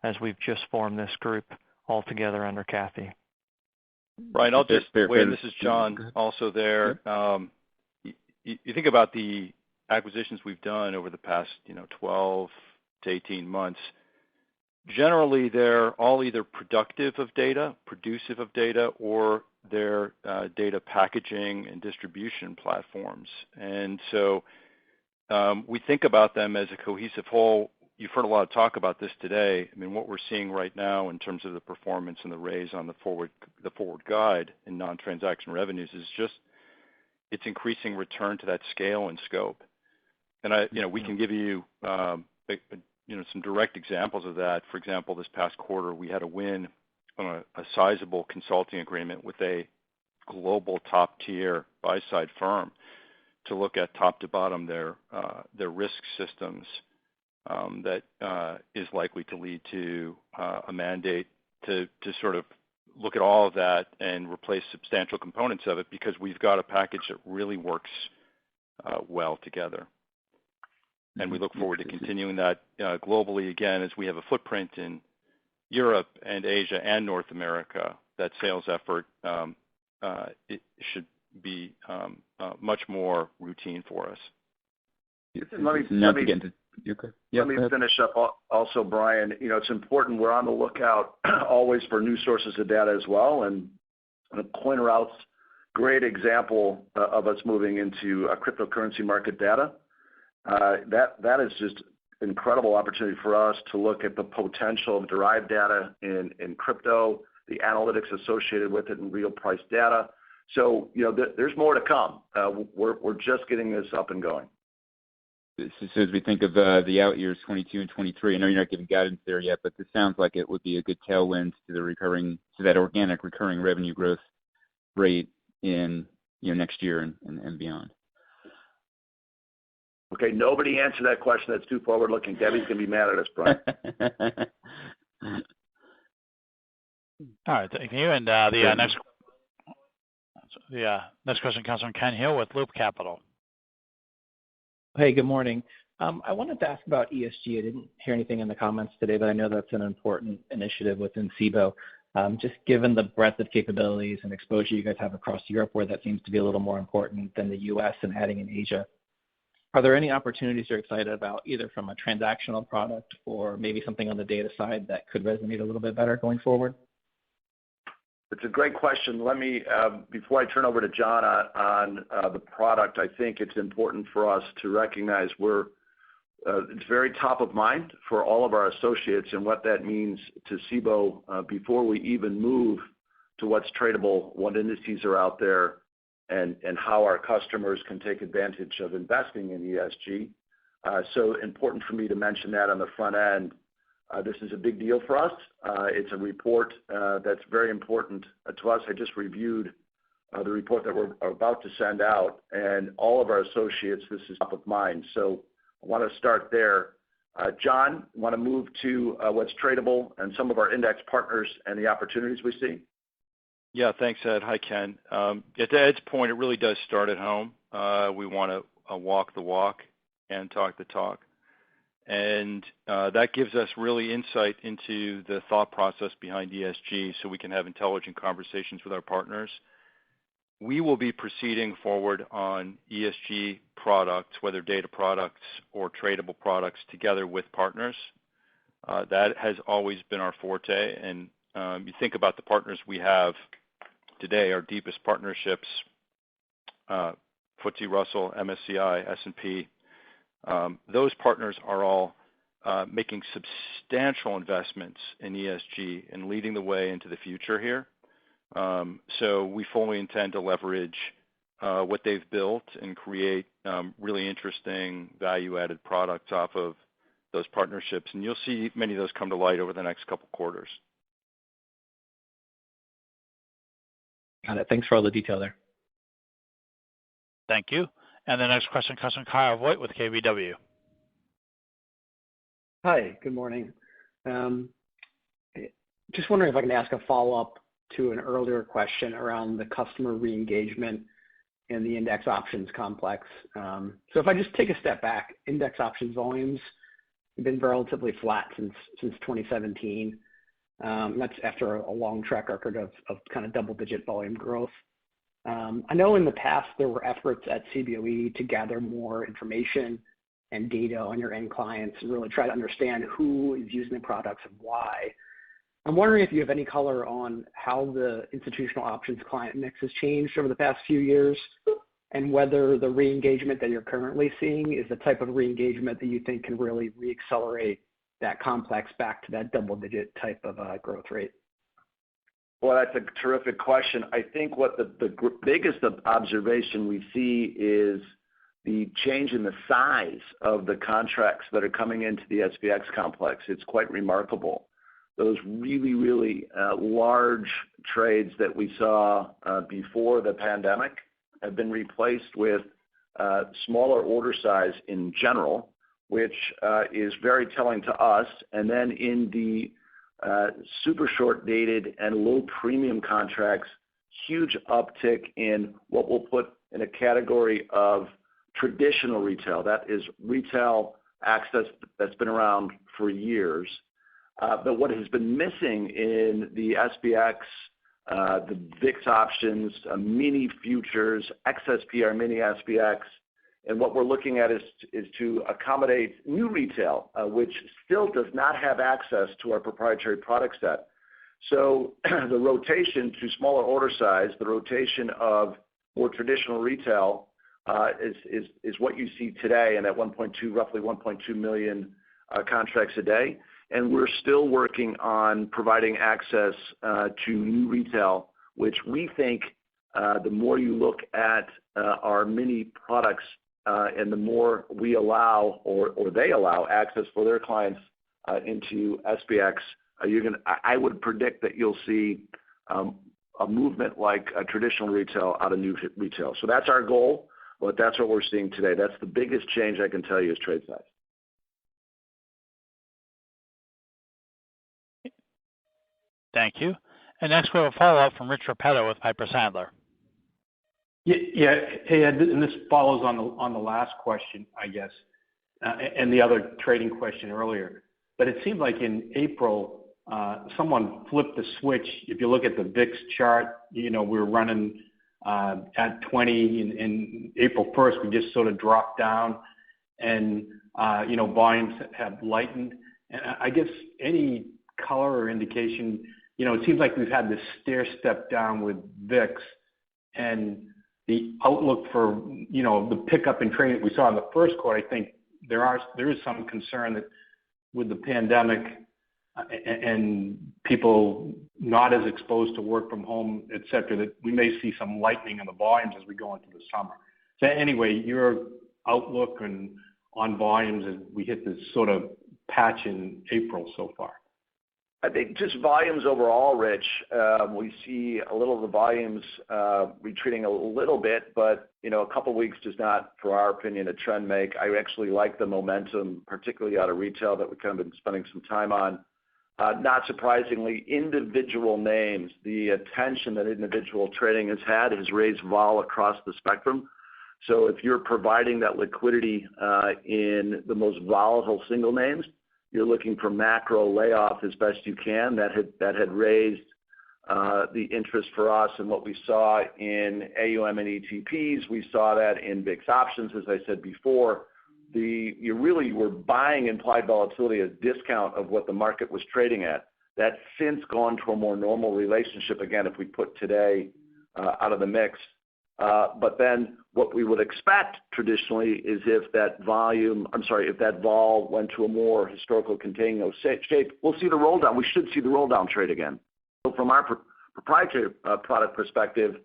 as we've just formed this group all together under Kathy. Brian, I'll just weigh in. This is John also there. You think about the acquisitions we've done over the past 12 to 18 months. Generally, they're all either producive of data, or they're data packaging and distribution platforms. And so we think about them as a cohesive whole. You've heard a lot of talk about this today. I mean, what we're seeing right now in terms of the performance and the raise on the forward guide in non-transaction revenues is just it's increasing return to that scale and scope. And we can give you some direct examples of that. For example, this past quarter we had a win on a sizable consulting agreement with a global top-tier buy-side firm to look at top to bottom their risk systems that is likely to lead to a mandate to sort of look at all of that and replace substantial components of it because we've got a package that really works well together. And we look forward to continuing that globally again as we have a footprint in Europe and Asia and North America. That sales effort it should be much more routine for us. Let me finish up also, Brian. It's important we're on the lookout always for new sources of data as well. And CoinRoute's great example of us moving into cryptocurrency market data. That is just incredible opportunity for us to look at the potential of derived data in crypto, the analytics associated with it, and real price data. So there's more to come. We're just getting this up and going. So as we think of the out years 22 and 23, I know you're not giving guidance there yet, but this sounds like it would be a good tailwind to that organic recurring revenue growth rate in next year and beyond. Okay, nobody answer that question. That's too forward looking. Debbie's gonna be mad at us, Brian. All right, thank you. And the next question comes from Ken Hill with Loop Capital. Hey, good morning. I wanted to ask about ESG. I didn't hear anything in the comments today, but I know that's an important initiative within Cboe. Just given the breadth of capabilities and exposure you guys have across Europe, where that seems to be a little more important than the U.S. and adding in Asia, are there any opportunities you're excited about, either from a transactional product or maybe something on the data side that could resonate a little bit better going forward? It's a great question. Let me, before I turn over to John on the product, I think it's important for us to recognize it's very top of mind for all of our associates and what that means to Cboe before we even move to what's tradable, what indices are out there, and how our customers can take advantage of investing in ESG. So important for me to mention that on the front end. This is a big deal for us. It's a report that's very important to us. I just reviewed the report that we're about to send out, and all of our associates, this is top of mind. So I want to start there. John, want to move to what's tradable and some of our index partners and the opportunities we see? Yeah, thanks, Ed. Hi, Ken. To Ed's point, it really does start at home. We want to walk the walk and talk the talk. And that gives us really insight into the thought process behind ESG so we can have intelligent conversations with our partners. We will be proceeding forward on ESG products, whether data products or tradable products, together with partners. That has always been our forte. And you think about the partners we have today, our deepest partnerships, FTSE Russell, MSCI, S&P. Those partners are all making substantial investments in ESG and leading the way into the future here. So we fully intend to leverage what they've built and create really interesting value-added products off of those partnerships. And you'll see many of those come to light over the next couple quarters. Got it. Thanks for all the detail there. Thank you. And the next question comes from Kyle Voigt with KBW. Hi, good morning. Just wondering if I can ask a follow-up to an earlier question around the customer re-engagement in the index options complex. So if I just take a step back, index options volumes have been relatively flat since 2017. That's after a long track record of kind of double-digit volume growth. I know in the past there were efforts at Cboe to gather more information and data on your end clients and really try to understand who is using the products and why. I'm wondering if you have any color on how the institutional options client mix has changed over the past few years, and whether the re-engagement that you're currently seeing is the type of re-engagement that you think can really re-accelerate that complex back to that double-digit type of growth rate. Well, that's a terrific question. I think what the biggest observation we see is the change in the size of the contracts that are coming into the SPX complex. It's quite remarkable. Those really, really large trades that we saw before the pandemic have been replaced with smaller order size in general, which is very telling to us. And then in the super short dated and low premium contracts, huge uptick in what we'll put in a category of traditional retail. That is retail access that's been around for years. But what has been missing in the SPX, the VIX options, mini futures, XSP, mini SPX, and what we're looking at is to accommodate new retail, which still does not have access to our proprietary product set. So the rotation to smaller order size, the rotation of more traditional retail is what you see today, and at roughly 1.2 million contracts a day. And we're still working on providing access to new retail, which we think the more you look at our mini products and the more we allow or they allow access for their clients into SPX, I would predict that you'll see a movement like a traditional retail out of new retail. So that's our goal, but that's what we're seeing today. That's the biggest change I can tell you is trade size. Thank you. And next we have a follow-up from Rich Repetto with Piper Sandler. Yeah. Hey, Ed, and this follows on the last question, I guess, and the other trading question earlier. But it seemed like in April, someone flipped the switch. If you look at the VIX chart, we're running at 20, and April 1st, we just sort of dropped down, and volumes have lightened. And I guess any color or indication, it seems like we've had this stair step down with VIX, and the outlook for the pickup in trading that we saw in the first quarter. I think there is some concern that with the pandemic and people not as exposed to work from home, et cetera, that we may see some lightening in the volumes as we go into the summer. So anyway, your outlook on volumes as we hit this sort of patch in April so far. I think just volumes overall, Rich, we see a little of the volumes retreating a little bit, but, a couple of weeks does not, for our opinion, a trend make. I actually like the momentum, particularly out of retail that we've kind of been spending some time on. Not surprisingly, individual names, the attention that individual trading has had has raised vol across the spectrum. So if you're providing that liquidity in the most volatile single names, you're looking for macro layoff as best you can. That had raised the interest for us and what we saw in AUM and ETPs. We saw that in VIX options, as I said before. You really were buying implied volatility at a discount of what the market was trading at. That's since gone to a more normal relationship, again, if we put today out of the mix. But then what we would expect traditionally is if that vol went to a more historical contango shape, we'll see the roll down. We should see the roll down trade again. So from our proprietary product perspective,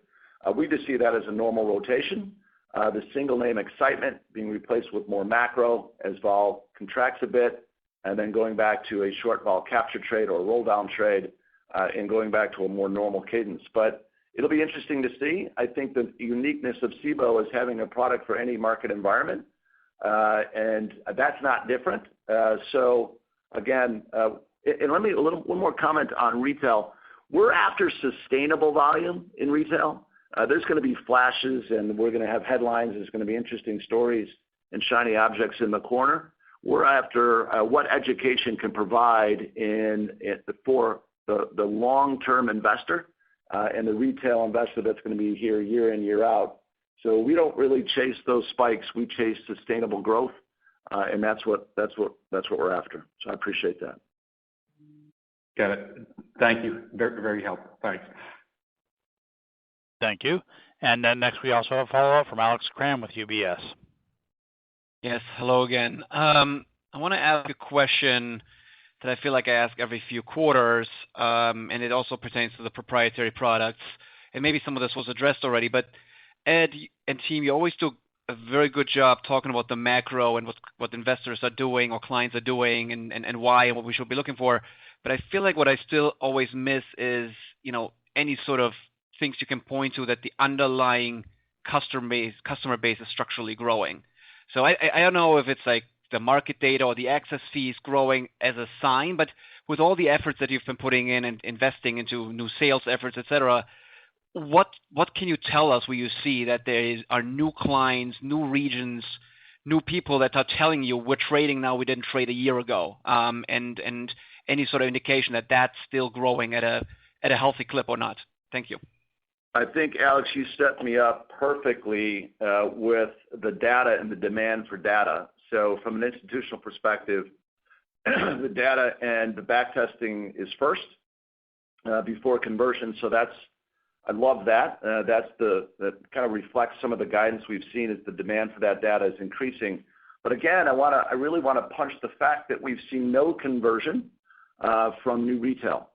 we just see that as a normal rotation. The single name excitement being replaced with more macro as vol contracts a bit, and then going back to a short vol capture trade or a roll down trade, and going back to a more normal cadence. But it'll be interesting to see. I think the uniqueness of Cboe is having a product for any market environment, and that's not different. So again, and let me one more comment on retail. We're after sustainable volume in retail. There's going to be flashes, and we're going to have headlines. There's going to be interesting stories and shiny objects in the corner. We're after what education can provide for the long-term investor and the retail investor that's going to be here year in, year out. So we don't really chase those spikes. We chase sustainable growth, and that's what we're after. So I appreciate that. Got it. Thank you. Very, very helpful. Thanks. Thank you. And then next we also have a follow-up from Alex Kramm with UBS. Yes, hello again. I want to ask a question that I feel like I ask every few quarters, and it also pertains to the proprietary products. And maybe some of this was addressed already, but Ed and team, you always do a very good job talking about the macro and what investors are doing or clients are doing and why and what we should be looking for. But I feel like what I still always miss is, any sort of things you can point to that the underlying customer base is structurally growing. So I don't know if it's like the market data or the access fees growing as a sign, but with all the efforts that you've been putting in and investing into new sales efforts, et cetera, what can you tell us where you see that there are new clients, new regions, new people that are telling you we're trading now we didn't trade a year ago, and any sort of indication that that's still growing at a healthy clip or not? Thank you. I think, Alex, you set me up perfectly with the data and the demand for data. So from an institutional perspective, the data and the back testing is first before conversion. So I love that. That kind of reflects some of the guidance we've seen as the demand for that data is increasing. But again, I really want to punch the fact that we've seen no conversion from new retail.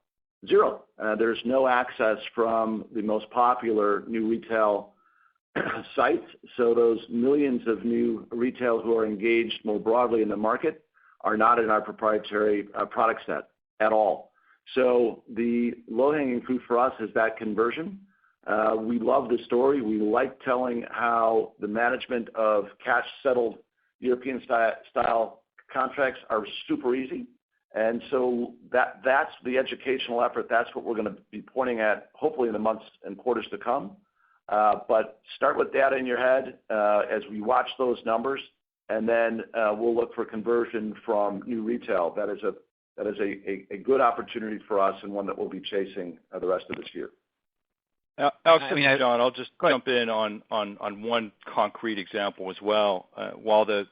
Zero. There's no access from the most popular new retail sites. So those millions of new retail who are engaged more broadly in the market are not in our proprietary product set at all. So the low-hanging fruit for us is that conversion. We love the story. We like telling how the management of cash-settled European-style contracts are super easy. And so that's the educational effort. That's what we're going to be pointing at, hopefully in the months and quarters to come. But start with data in your head as we watch those numbers, and then we'll look for conversion from new retail. That is a good opportunity for us and one that we'll be chasing the rest of this year. Alex, John, I'll just jump in on one concrete example as well. While the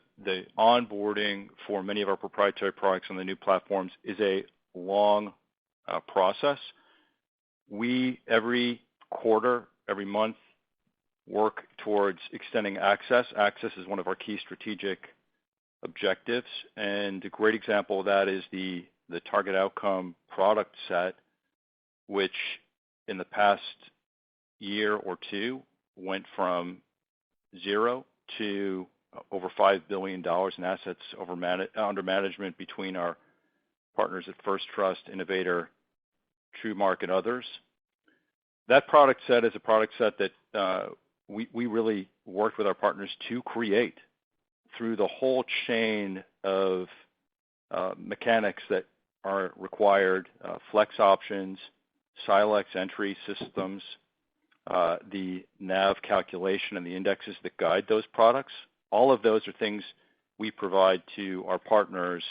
onboarding for many of our proprietary products on the new platforms is a long process, we every quarter, every month, work towards extending access. Access is one of our key strategic objectives, and a great example of that is the target outcome product set, which in the past year or two went from 0 to over $5 billion in assets under management between our partners at First Trust, Innovator, TrueMark, and others. That product set is a product set that we really worked with our partners to create through the whole chain of mechanics that are required, flex options, Silex entry systems, the NAV calculation and the indexes that guide those products. All of those are things we provide to our partners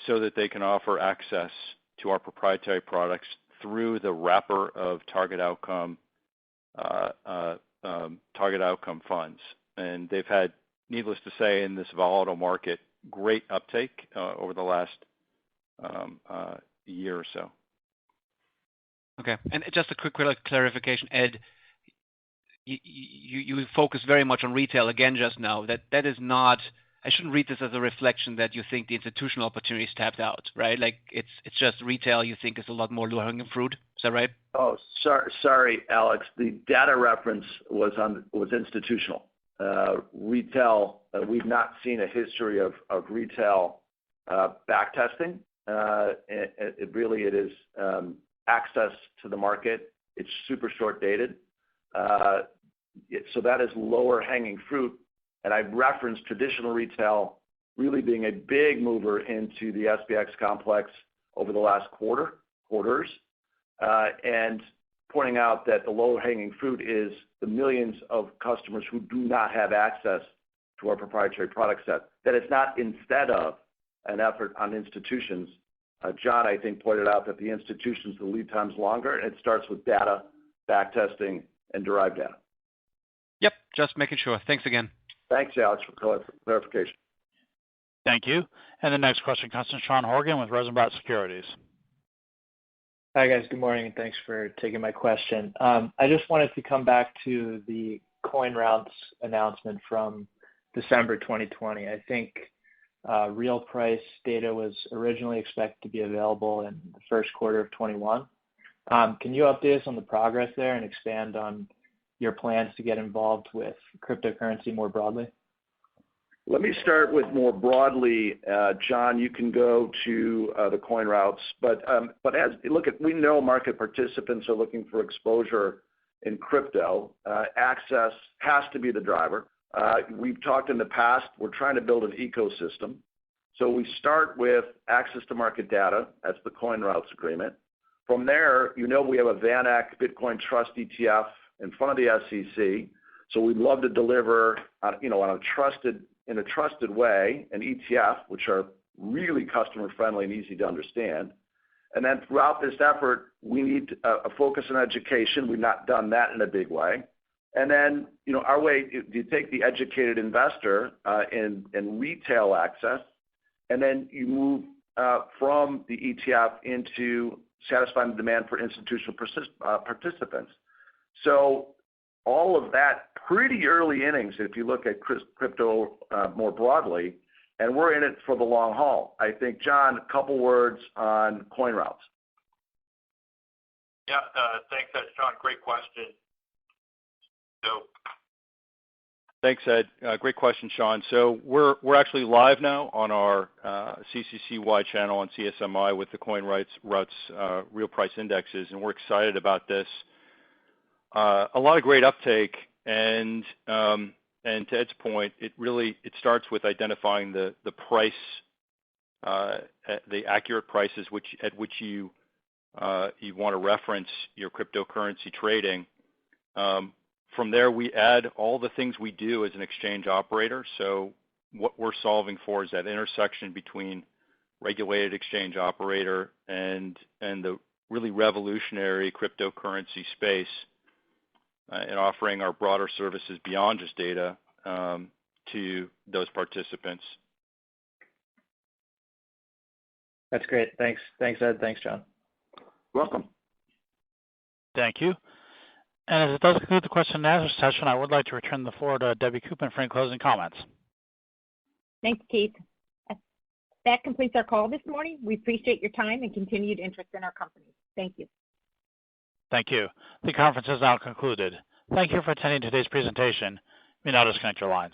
so that they can offer access to our proprietary products through the wrapper of target outcome funds. And they've had, needless to say, in this volatile market, great uptake over the last year or so. Okay. And just a quick clarification, Ed. You focus very much on retail again just now. That is not. I shouldn't read this as a reflection that you think the institutional opportunity is tapped out, right? Like it's just retail. You think is a lot more low-hanging fruit. Is that right? Oh, sorry, Alex. The data reference was institutional. Retail. We've not seen a history of retail back testing. It is access to the market. It's super short dated. So that is lower hanging fruit. And I referenced traditional retail really being a big mover into the SPX complex over the last quarters, and pointing out that the low hanging fruit is the millions of customers who do not have access to our proprietary product set. That it's not instead of an effort on institutions. John, I think, pointed out that the institutions, the lead time's longer, and it starts with data, back testing, and derived data. Yep, just making sure. Thanks again. Thanks, Alex, for clarification. Thank you. And the next question comes from Sean Horgan with Rosenblatt Securities. Hi, guys. Good morning, and thanks for taking my question. I just wanted to come back to the coin routes announcement from December 2020. I think real price data was originally expected to be available in the first quarter of 21. Can you update us on the progress there and expand on your plans to get involved with cryptocurrency more broadly? Let me start with more broadly. John, you can go to the coin routes, but we know market participants are looking for exposure in crypto. Access has to be the driver. We've talked in the past, we're trying to build an ecosystem. So we start with access to market data. That's the coin routes agreement. From there, we have a VanEck Bitcoin Trust ETF in front of the SEC. So we'd love to deliver in a trusted way, an ETF, which are really customer friendly and easy to understand. And then throughout this effort, we need a focus on education. We've not done that in a big way. And then, our way, you take the educated investor in retail access, and then you move from the ETF into satisfying the demand for institutional participants. So all of that pretty early innings, if you look at crypto more broadly, and we're in it for the long haul. I think, John, a couple words on coin routes. Yeah, thanks, John. Great question. Thanks, Ed. Great question, Sean. So we're actually live now on our CCCY channel on CSMI with the coin routes real price indexes, and we're excited about this. A lot of great uptake, and to Ed's point, it starts with identifying the price, the accurate prices at which you want to reference your cryptocurrency trading. From there, we add all the things we do as an exchange operator. So what we're solving for is that intersection between regulated exchange operator and the really revolutionary cryptocurrency space, and offering our broader services beyond just data to those participants. That's great. Thanks, Ed. Thanks, John. Welcome. Thank you. And as it does conclude the question and answer session, I would like to return the floor to Debbie Koopman for any closing comments. Thanks, Keith. That completes our call this morning. We appreciate your time and continued interest in our company. Thank you. Thank you. The conference is now concluded. Thank you for attending today's presentation. You may now disconnect your lines.